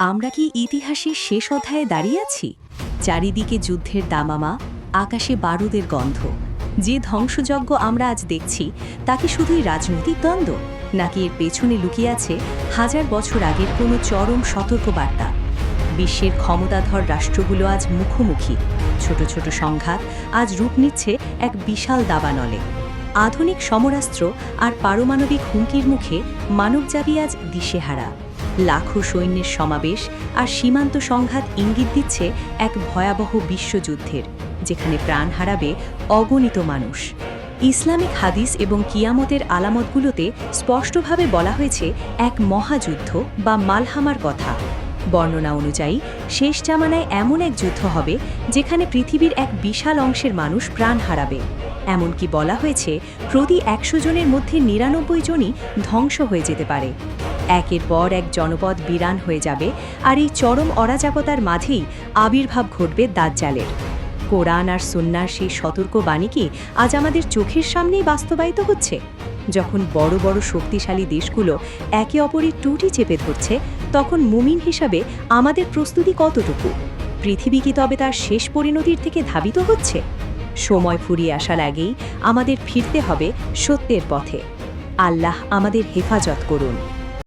আমরা কি ইতিহাসের শেষ অধ্যায়ে দাঁড়িয়ে আছি? চারিদিকে যুদ্ধের দামামা, আকাশে বারুদের গন্ধ। যে ধ্বংসযজ্ঞ আমরা আজ দেখছি তা কি শুধুই রাজনৈতিক দ্বন্দ্ব, নাকি এর পেছনে লুকিয়ে আছে হাজার বছর আগের কোনো চরম সতর্কবার্তা? বিশ্বের ক্ষমতাধর রাষ্ট্রগুলো আজ মুখোমুখি। ছোট ছোট সংঘাত আজ রূপ নিচ্ছে এক বিশাল দাবানলে। আধুনিক সমরাস্ত্র আর পারমাণবিক হুমকির মুখে মানবজাতি আজ দিশেহারা। লাখো সৈন্যের সমাবেশ আর সীমান্ত সংঘাত ইঙ্গিত দিচ্ছে এক ভয়াবহ বিশ্বযুদ্ধের, যেখানে প্রাণ হারাবে অগণিত মানুষ। ইসলামিক হাদিস এবং কিয়ামতের আলামতগুলোতে স্পষ্টভাবে বলা হয়েছে এক মহাযুদ্ধ বা মালহামার কথা। বর্ণনা অনুযায়ী শেষ জামানায় এমন এক যুদ্ধ হবে যেখানে পৃথিবীর এক বিশাল অংশের মানুষ প্রাণ হারাবে। এমনকি বলা হয়েছে প্রতি ১০০ জনের মধ্যে ৯৯ জনই ধ্বংস হয়ে যেতে পারে। একের পর এক জনপদ বিরান হয়ে যাবে, আর এই চরম অরাজকতার মাঝেই আবির্ভাব ঘটবে দাজ্জালের। কোরআন আর সুন্নাহর সেই সতর্ক বাণী কি আজ আমাদের চোখের সামনেই বাস্তবায়িত হচ্ছে? যখন বড় বড় শক্তিশালী দেশগুলো একে অপরের টুটি চেপে ধরছে, তখন মুমিন হিসাবে আমাদের প্রস্তুতি কতটুকু? পৃথিবী কি তবে তার শেষ পরিণতির থেকে ধাবিত হচ্ছে? সময় ফুরিয়ে আসার আগেই আমাদের ফিরতে হবে সত্যের পথে। আল্লাহ আমাদের হেফাজত করুন।